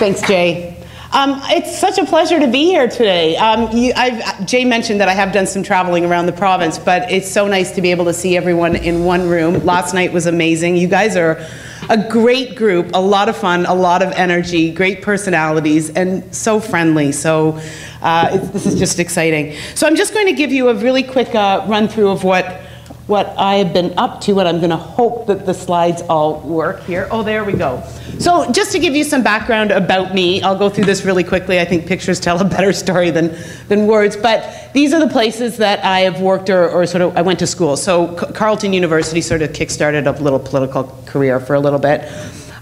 Thanks, Jay. It's such a pleasure to be here today. Jay mentioned that I have done some traveling around the province, but it's so nice to be able to see everyone in one room. Last night was amazing. You guys are a great group, a lot of fun, a lot of energy, great personalities, and so friendly. So this is just exciting. So I'm just going to give you a really quick run through of what I've been up to, and I'm going to hope that the slides all work here. Oh, there we go. So just to give you some background about me, I'll go through this really quickly. I think pictures tell a better story than words, but these are the places that I have worked or sort of I went to school. So Carleton University sort of kickstarted a little political career for a little bit.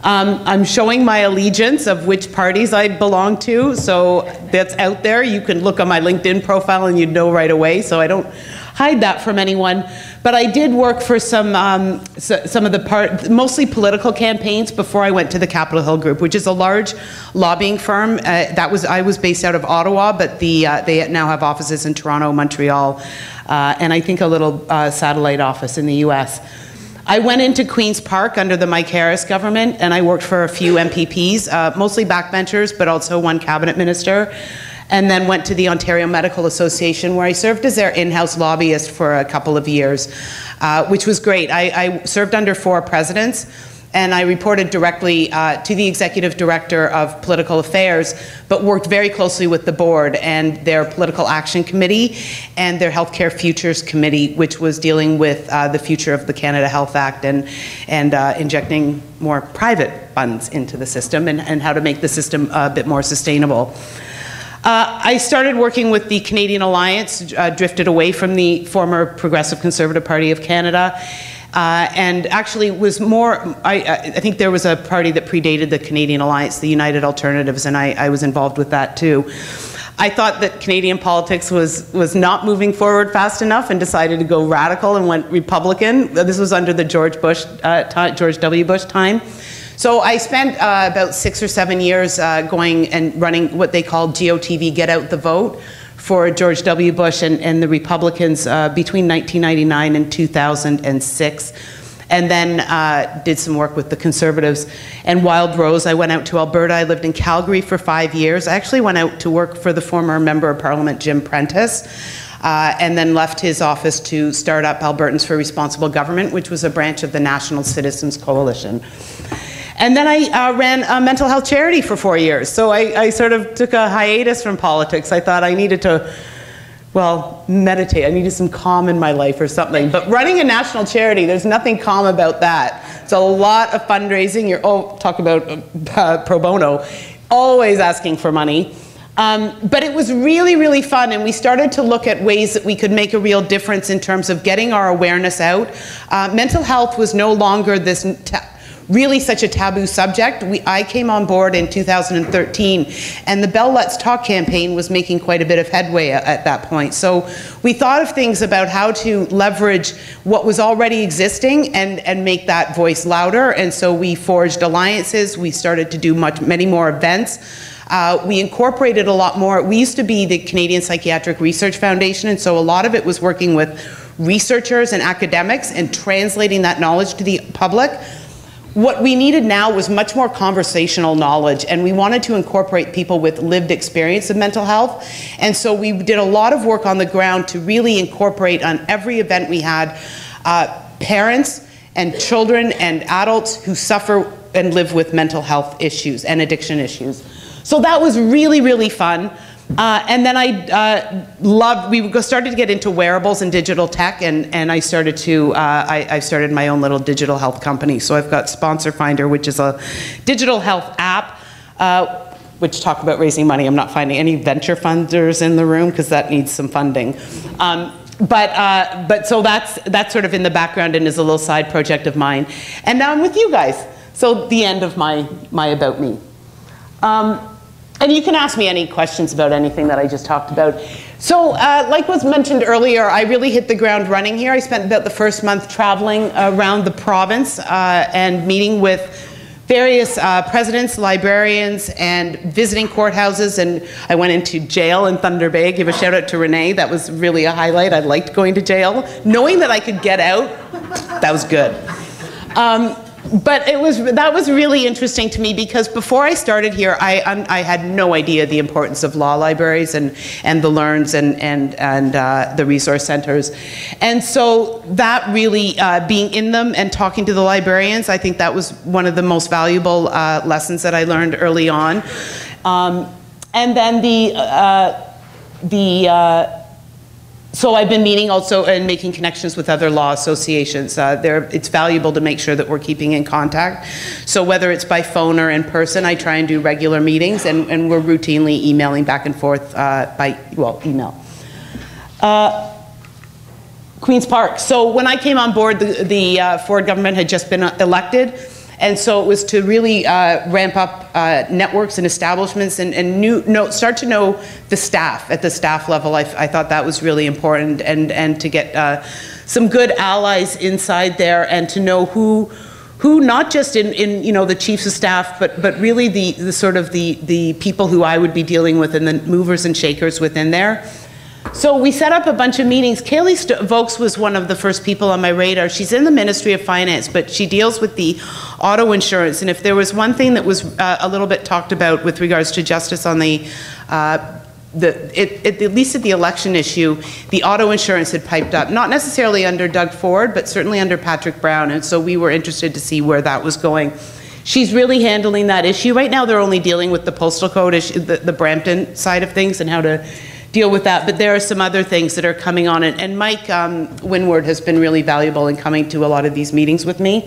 I'm showing my allegiance of which parties I belong to, so that's out there. You can look on my LinkedIn profile and you'd know right away, so I don't hide that from anyone. But I did work for some of the mostly political campaigns before I went to the Capitol Hill Group, which is a large lobbying firm. I was based out of Ottawa, but they now have offices in Toronto, Montreal, and I think a little satellite office in the US. I went into Queen's Park under the Mike Harris government, and I worked for a few MPPs, mostly backbenchers, but also one cabinet minister. And then went to the Ontario Medical Association, where I served as their in-house lobbyist for a couple of years, which was great. I served under 4 presidents, and I reported directly to the executive director of political affairs, but worked very closely with the board and their political action committee and their healthcare futures committee, which was dealing with the future of the Canada Health Act and injecting more private funds into the system and how to make the system a bit more sustainable. I started working with the Canadian Alliance, drifted away from the former Progressive Conservative Party of Canada, and actually was more, I think there was a party that predated the Canadian Alliance, the United Alternatives, and I was involved with that too. I thought that Canadian politics was not moving forward fast enough and decided to go radical and went Republican. This was under the George W. Bush time. So I spent about 6 or 7 years going and running what they called GOTV, Get Out the Vote, for George W. Bush and the Republicans between 1999 and 2006. And then did some work with the Conservatives and Wild Rose. I went out to Alberta. I lived in Calgary for 5 years. I actually went out to work for the former Member of Parliament, Jim Prentice, and then left his office to start up Albertans for Responsible Government, which was a branch of the National Citizens Coalition. And then I ran a mental health charity for 4 years. So I sort of took a hiatus from politics. I thought I needed to, well, meditate. I needed some calm in my life or something. But running a national charity, there's nothing calm about that. It's a lot of fundraising. Talk about pro bono, always asking for money. But it was really, really fun, and we started to look at ways that we could make a real difference in terms of getting our awareness out. Mental health was no longer this really such a taboo subject. I came on board in 2013, and the Bell Let's Talk campaign was making quite a bit of headway at that point. So we thought of things about how to leverage what was already existing and make that voice louder, and so we forged alliances. We started to do many more events. We incorporated a lot more. We used to be the Canadian Psychiatric Research Foundation, and so a lot of it was working with researchers and academics and translating that knowledge to the public. What we needed now was much more conversational knowledge, and we wanted to incorporate people with lived experience of mental health. And so we did a lot of work on the ground to really incorporate on every event we had parents and children and adults who suffer and live with mental health issues and addiction issues. So that was really, really fun. And then we started to get into wearables and digital tech, and I started to, I started my own little digital health company. So I've got Sponsor Finder, which is a digital health app, which talk about raising money. I'm not finding any venture funders in the room because that needs some funding. But so that's sort of in the background and is a little side project of mine. And now I'm with you guys. So the end of my about me. And you can ask me any questions about anything that I just talked about. So like was mentioned earlier, I really hit the ground running here. I spent about the first month traveling around the province and meeting with various presidents, librarians, and visiting courthouses. And I went into jail in Thunder Bay. Give a shout out to Renee. That was really a highlight. I liked going to jail. Knowing that I could get out, that was good. But that was really interesting to me because before I started here, I had no idea the importance of law libraries and the LEARNs and the resource centers. And so that really, being in them and talking to the librarians, I think that was one of the most valuable lessons that I learned early on. And then so I've been meeting also and making connections with other law associations. It's valuable to make sure that we're keeping in contact. So whether it's by phone or in person, I try and do regular meetings, and we're routinely emailing back and forth by email. Queen's Park. So when I came on board, the Ford government had just been elected. And so it was to really ramp up networks and establishments and start to know the staff at the staff level. I thought that was really important, and to get some good allies inside there, and to know who not just in the chiefs of staff, but really the sort of the people who I would be dealing with and the movers and shakers within there. So we set up a bunch of meetings. Kaylee Vokes was one of the first people on my radar. She's in the Ministry of Finance, but she deals with the auto insurance. And if there was one thing that was a little bit talked about with regards to justice on at least at the election issue, the auto insurance had piped up. Not necessarily under Doug Ford, but certainly under Patrick Brown. And so we were interested to see where that was going. She's really handling that issue. Right now they're only dealing with the postal code issue, the Brampton side of things, and how to deal with that, but there are some other things that are coming on, and Mike Winward has been really valuable in coming to a lot of these meetings with me.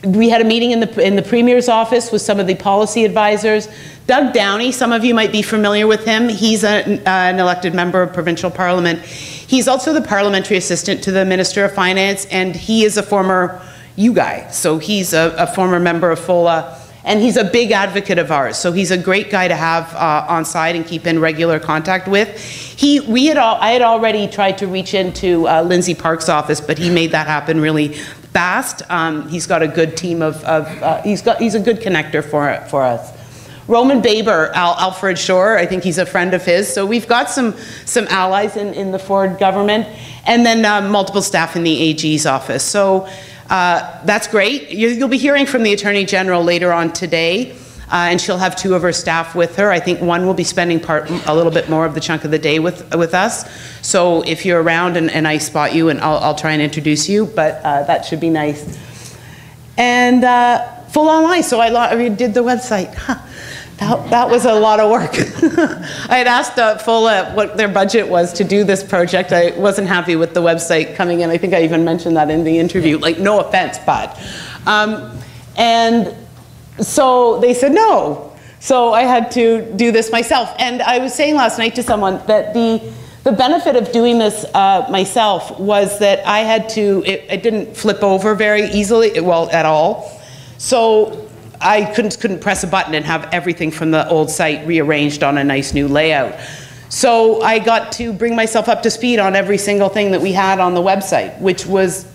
We had a meeting in the Premier's office with some of the policy advisors. Doug Downey, some of you might be familiar with him. He's an elected member of provincial parliament. He's also the parliamentary assistant to the Minister of Finance, and he is a former guy, so he's a former member of FOLA. And he's a big advocate of ours, so he's a great guy to have on side and keep in regular contact with. I had already tried to reach into Lindsay Park's office, but he made that happen really fast. He's got a good team he's a good connector for us. Roman Baber, Alfred Shore, I think he's a friend of his. So we've got some allies in the Ford government, and then multiple staff in the AG's office. So. That's great. You'll be hearing from the Attorney General later on today, and she'll have 2 of her staff with her. I think one will be spending a little bit more of the chunk of the day with us. So if you're around and I spot you, and I'll try and introduce you, but that should be nice. And full online, so I did the website. Huh. That was a lot of work. I had asked FOLA what their budget was to do this project. I wasn't happy with the website coming in. I think I even mentioned that in the interview, like, no offense, but. And so they said no. So I had to do this myself. And I was saying last night to someone that the benefit of doing this myself was that I had to, it didn't flip over very easily, well, at all. So I couldn't press a button and have everything from the old site rearranged on a nice new layout. So I got to bring myself up to speed on every single thing that we had on the website, which was,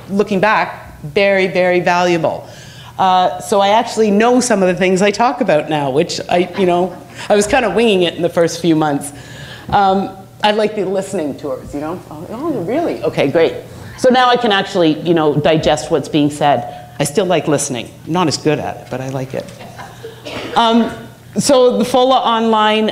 looking back, very, very valuable. So I actually know some of the things I talk about now, which I was kind of winging it in the first few months. I like the listening tours, Oh, really? Okay, great. So now I can actually, digest what's being said. I still like listening. I'm not as good at it, but I like it. So the FOLA online,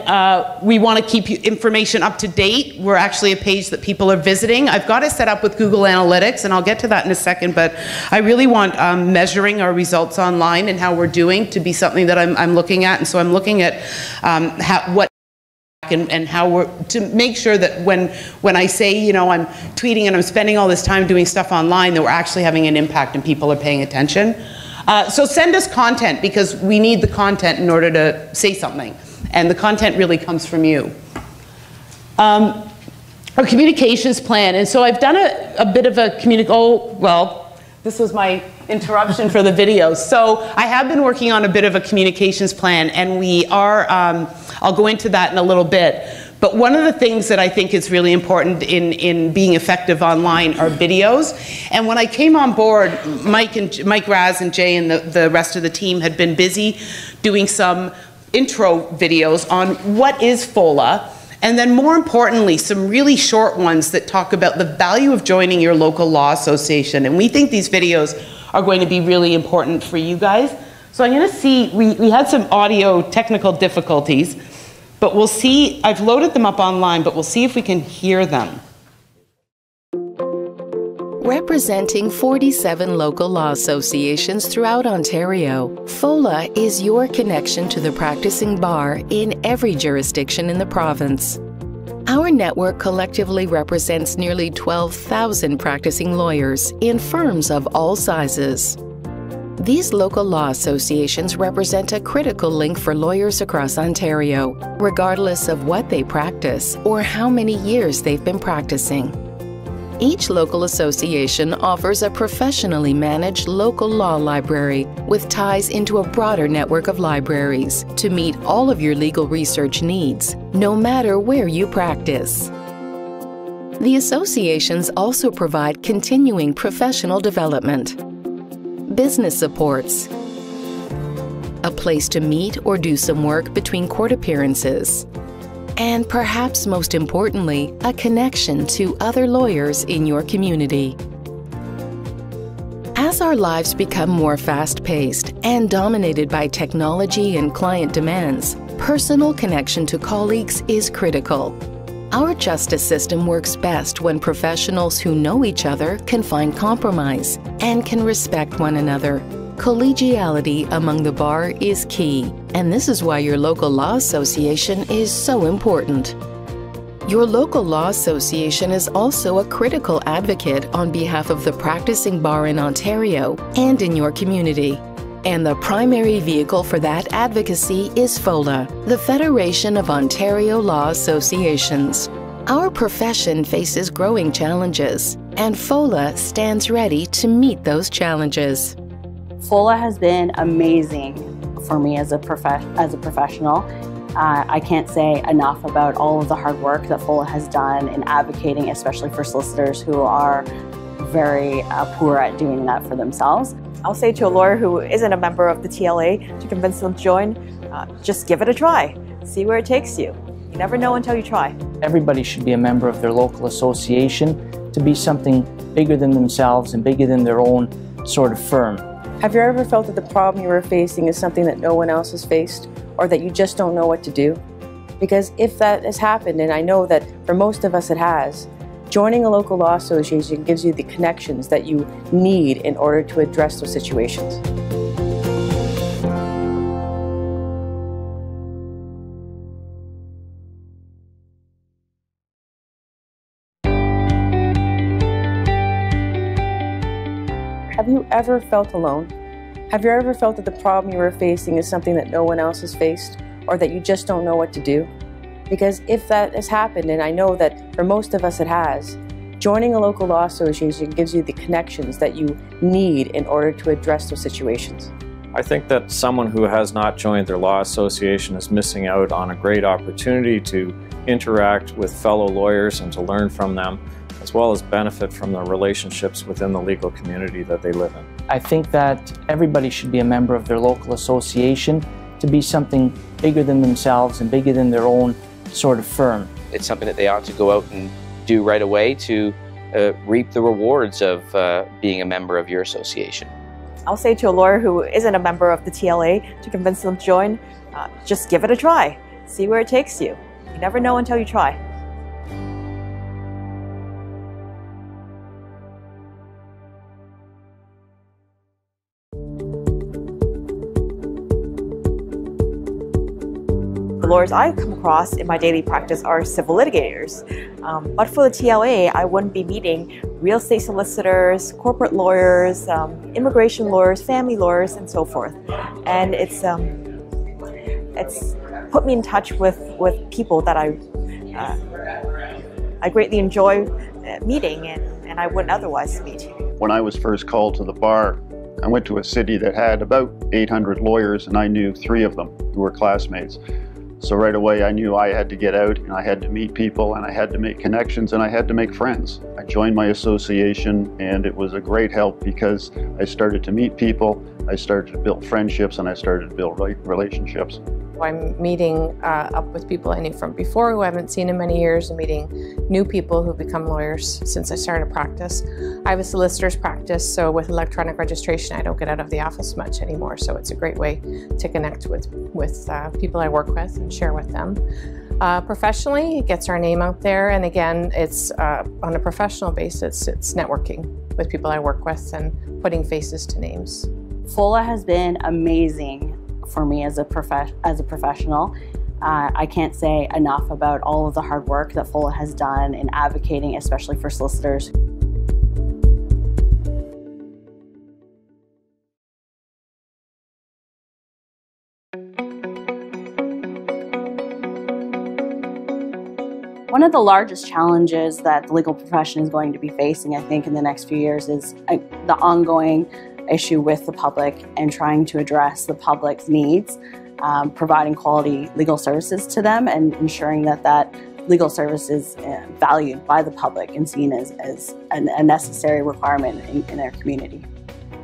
we want to keep information up to date. We're actually a page that people are visiting. I've got it set up with Google Analytics, and I'll get to that in a second, but I really want measuring our results online and how we're doing to be something that I'm looking at. And so I'm looking at what and how we're, to make sure that when I say, I'm tweeting and I'm spending all this time doing stuff online, that we're actually having an impact and people are paying attention. So send us content, because we need the content in order to say something. And the content really comes from you. Our communications plan. And so I've done a bit of a this was my interruption for the videos. So I have been working on a bit of a communications plan, and we are, I'll go into that in a little bit. But one of the things that I think is really important in being effective online are videos. And when I came on board, Mike Raz and Jay and the rest of the team had been busy doing some intro videos on what is FOLA, and then more importantly, some really short ones that talk about the value of joining your local law association. And we think these videos are going to be really important for you guys. So I'm going to see, we had some audio technical difficulties, but we'll see, I've loaded them up online, but we'll see if we can hear them. Representing 47 local law associations throughout Ontario, FOLA is your connection to the practicing bar in every jurisdiction in the province. Our network collectively represents nearly 12,000 practicing lawyers in firms of all sizes. These local law associations represent a critical link for lawyers across Ontario, regardless of what they practice or how many years they've been practicing. Each local association offers a professionally managed local law library with ties into a broader network of libraries to meet all of your legal research needs, no matter where you practice. The associations also provide continuing professional development, business supports, a place to meet or do some work between court appearances, and perhaps most importantly, a connection to other lawyers in your community. As our lives become more fast-paced and dominated by technology and client demands, personal connection to colleagues is critical. Our justice system works best when professionals who know each other can find compromise and can respect one another. Collegiality among the bar is key, and this is why your local law association is so important. Your local law association is also a critical advocate on behalf of the practicing bar in Ontario and in your community. And the primary vehicle for that advocacy is FOLA, the Federation of Ontario Law Associations. Our profession faces growing challenges, and FOLA stands ready to meet those challenges. FOLA has been amazing for me as a professional. I can't say enough about all of the hard work that FOLA has done in advocating, especially for solicitors who are very poor at doing that for themselves. I'll say to a lawyer who isn't a member of the TLA to convince them to join, just give it a try. See where it takes you. You never know until you try. Everybody should be a member of their local association to be something bigger than themselves and bigger than their own sort of firm. Have you ever felt that the problem you were facing is something that no one else has faced, or that you just don't know what to do? Because if that has happened, and I know that for most of us it has, joining a local law association gives you the connections that you need in order to address those situations. Have you ever felt alone? Have you ever felt that the problem you were facing is something that no one else has faced, or that you just don't know what to do? Because if that has happened, and I know that for most of us it has, joining a local law association gives you the connections that you need in order to address those situations. I think that someone who has not joined their law association is missing out on a great opportunity to interact with fellow lawyers and to learn from them, as well as benefit from the relationships within the legal community that they live in. I think that everybody should be a member of their local association to be something bigger than themselves and bigger than their own sort of firm. It's something that they ought to go out and do right away to reap the rewards of being a member of your association. I'll say to a lawyer who isn't a member of the TLA to convince them to join, just give it a try. See where it takes you. You never know until you try. The lawyers I come across in my daily practice are civil litigators. But for the TLA, I wouldn't be meeting real estate solicitors, corporate lawyers, immigration lawyers, family lawyers, and so forth. And it's put me in touch with people that I greatly enjoy meeting and I wouldn't otherwise meet. When I was first called to the bar, I went to a city that had about 800 lawyers, and I knew 3 of them who were classmates. So right away I knew I had to get out and I had to meet people and I had to make connections and I had to make friends. I joined my association and it was a great help because I started to meet people, I started to build friendships and I started to build relationships. I'm meeting up with people I knew from before who I haven't seen in many years, and meeting new people who've become lawyers since I started practice. I have a solicitor's practice, so with electronic registration I don't get out of the office much anymore, so it's a great way to connect with people I work with and share with them. Professionally, it gets our name out there, and again, it's on a professional basis, it's networking with people I work with and putting faces to names. FOLA has been amazing for me as a professional. I can't say enough about all of the hard work that FOLA has done in advocating, especially for solicitors. One of the largest challenges that the legal profession is going to be facing, I think, in the next few years is the ongoing issue with the public and trying to address the public's needs, providing quality legal services to them and ensuring that legal service is valued by the public and seen as a necessary requirement in their community.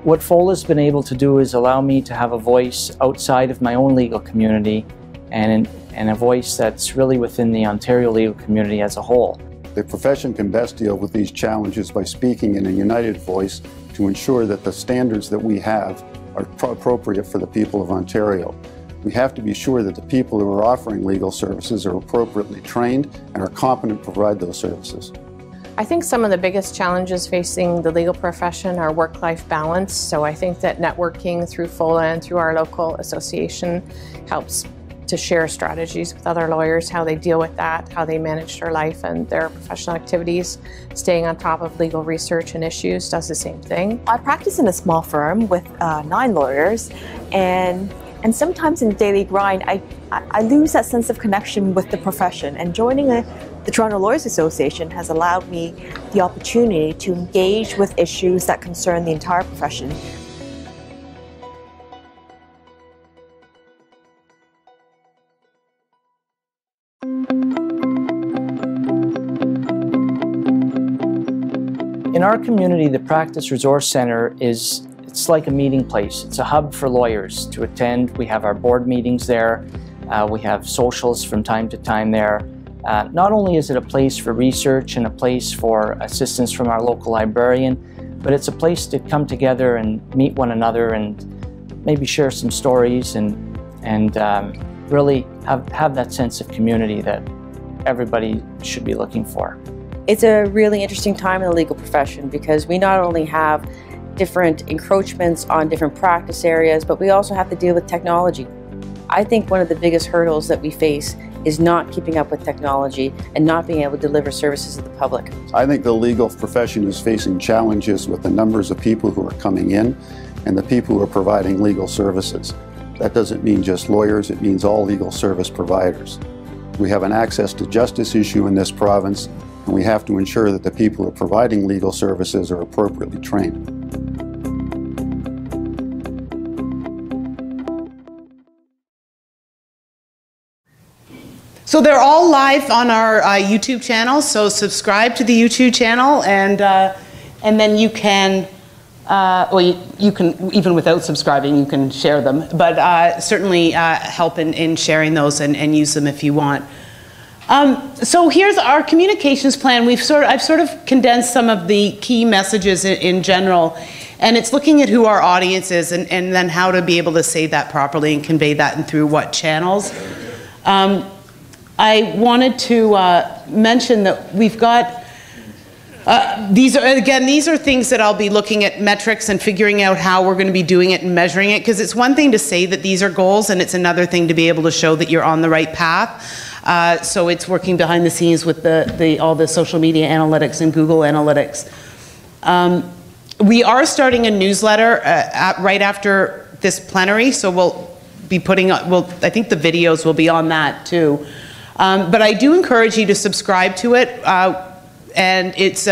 What FOLA's been able to do is allow me to have a voice outside of my own legal community and a voice that's really within the Ontario legal community as a whole. The profession can best deal with these challenges by speaking in a united voice to ensure that the standards that we have are appropriate for the people of Ontario. We have to be sure that the people who are offering legal services are appropriately trained and are competent to provide those services. I think some of the biggest challenges facing the legal profession are work-life balance, so I think that networking through FOLA and through our local association helps to share strategies with other lawyers, how they deal with that, how they manage their life and their professional activities. Staying on top of legal research and issues does the same thing. I practice in a small firm with 9 lawyers, and sometimes in the daily grind, I lose that sense of connection with the profession. And joining the Toronto Lawyers Association has allowed me the opportunity to engage with issues that concern the entire profession. In our community, the Practice Resource Centre it's like a meeting place. It's a hub for lawyers to attend. We have our board meetings there. We have socials from time to time there. Not only is it a place for research and a place for assistance from our local librarian, but it's a place to come together and meet one another and maybe share some stories and really have that sense of community that everybody should be looking for. It's a really interesting time in the legal profession because we not only have different encroachments on different practice areas, but we also have to deal with technology. I think one of the biggest hurdles that we face is not keeping up with technology and not being able to deliver services to the public. I think the legal profession is facing challenges with the numbers of people who are coming in and the people who are providing legal services. That doesn't mean just lawyers, it means all legal service providers. We have an access to justice issue in this province, and we have to ensure that the people who are providing legal services are appropriately trained. So they're all live on our YouTube channel, so subscribe to the YouTube channel, and then you can, well, you can, even without subscribing, you can share them, but certainly help in sharing those and use them if you want. So here's our communications plan. I've sort of condensed some of the key messages in general, and it's looking at who our audience is and then how to be able to say that properly and convey that and through what channels. I wanted to mention that we've got, these are things that I'll be looking at metrics and figuring out how we're going to be doing it and measuring it, because it's one thing to say that these are goals and it's another thing to be able to show that you're on the right path. So it's working behind the scenes with all the social media analytics and Google Analytics. We are starting a newsletter right after this plenary, so we'll be putting, I think the videos will be on that too. But I do encourage you to subscribe to it, and it's,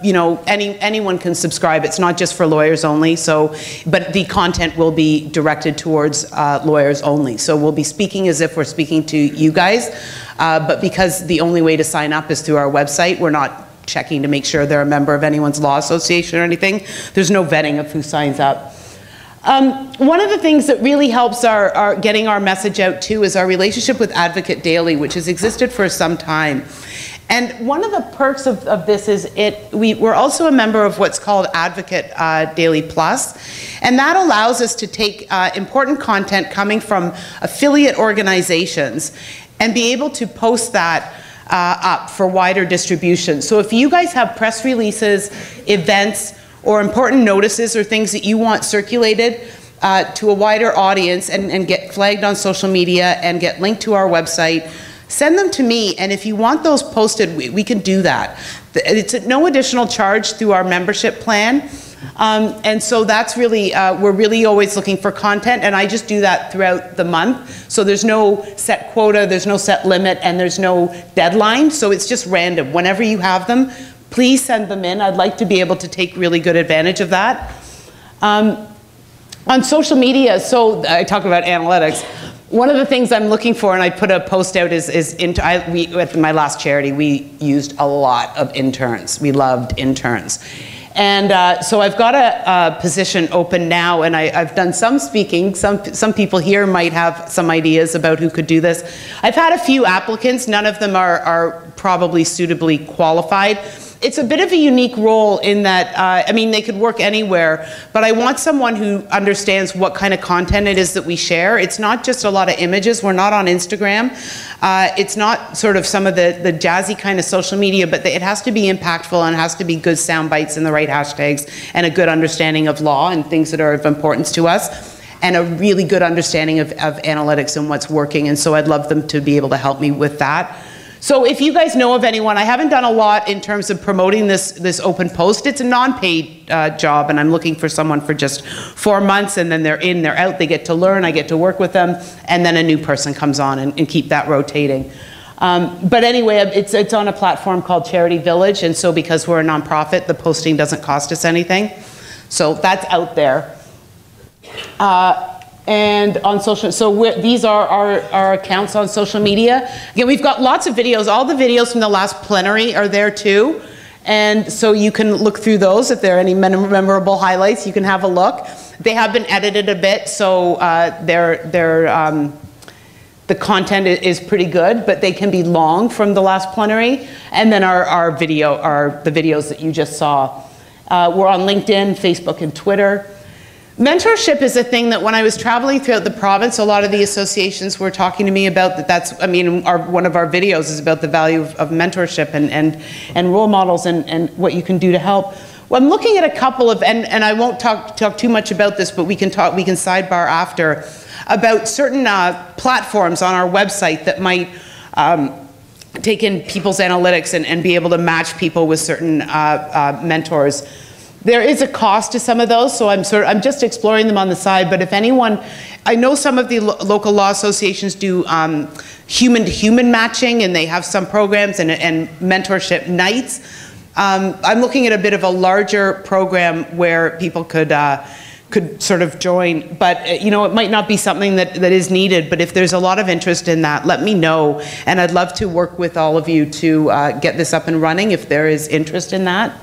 you know, anyone can subscribe. It's not just for lawyers only, but the content will be directed towards lawyers only. So we'll be speaking as if we're speaking to you guys, but because the only way to sign up is through our website, we're not checking to make sure they're a member of anyone's law association or anything. There's no vetting of who signs up. One of the things that really helps our getting our message out too is our relationship with Advocate Daily, which has existed for some time. And one of the perks of this is we're also a member of what's called Advocate Daily Plus, and that allows us to take important content coming from affiliate organizations and be able to post that up for wider distribution. So if you guys have press releases, events, or important notices or things that you want circulated to a wider audience and get flagged on social media and get linked to our website, send them to me, and if you want those posted, we can do that. It's at no additional charge through our membership plan. And so that's really, we're really always looking for content, and I just do that throughout the month. So there's no set quota, there's no set limit, and there's no deadline, so it's just random. Whenever you have them, please send them in. I'd like to be able to take really good advantage of that. On social media, so I talk about analytics. One of the things I'm looking for, and I put a post out, at my last charity, we used a lot of interns. We loved interns. And so I've got a position open now, and I've done some speaking. Some people here might have some ideas about who could do this. I've had a few applicants. None of them are probably suitably qualified. It's a bit of a unique role in that, I mean, they could work anywhere, but I want someone who understands what kind of content it is that we share. It's not just a lot of images. We're not on Instagram. It's not sort of some of the jazzy kind of social media, but it has to be impactful and it has to be good sound bites and the right hashtags and a good understanding of law and things that are of importance to us, and a really good understanding of analytics and what's working. And so I'd love them to be able to help me with that. So if you guys know of anyone, I haven't done a lot in terms of promoting this open post. It's a non-paid job, and I'm looking for someone for just 4 months, and then they're in, they're out, they get to learn, I get to work with them, and then a new person comes on and keep that rotating. But anyway, it's on a platform called Charity Village, and so because we're a nonprofit, the posting doesn't cost us anything. So that's out there. And on social, so these are our accounts on social media. Again, we've got lots of videos. All the videos from the last plenary are there too. And so you can look through those. If there are any memorable highlights, you can have a look. They have been edited a bit, so the content is pretty good, but they can be long from the last plenary. And then the videos that you just saw. We're on LinkedIn, Facebook, and Twitter. Mentorship is a thing that when I was traveling throughout the province, a lot of the associations were talking to me about that. I mean, one of our videos is about the value of mentorship and role models and what you can do to help. Well, I'm looking at a couple of, and I won't talk too much about this, but we can sidebar after, about certain platforms on our website that might take in people's analytics and be able to match people with certain mentors. There is a cost to some of those, so I'm just exploring them on the side. But if anyone, I know some of the local law associations do human-to-human matching, and they have some programs and mentorship nights. I'm looking at a bit of a larger program where people could sort of join, but you know, it might not be something that is needed. But if there's a lot of interest in that, let me know, and I'd love to work with all of you to get this up and running if there is interest in that.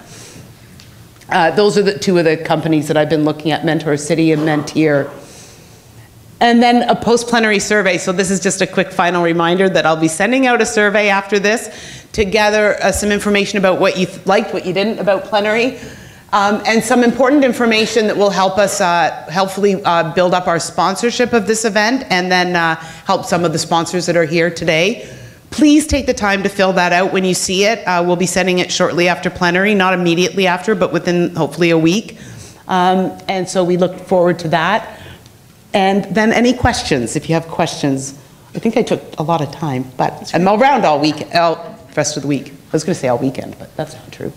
Those are the two of the companies that I've been looking at, Mentor City and Mentir. And then a post-plenary survey. So this is just a quick final reminder that I'll be sending out a survey after this to gather some information about what you liked, what you didn't about plenary, and some important information that will help us helpfully build up our sponsorship of this event, and then help some of the sponsors that are here today. Please take the time to fill that out when you see it. We'll be sending it shortly after plenary, not immediately after, but within hopefully a week. And so we look forward to that. And then any questions, if you have questions. I think I took a lot of time, but I'm around all week, rest of the week. I was going to say all weekend, but that's not true.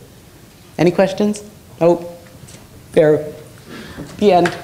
Any questions? Oh, there, the end.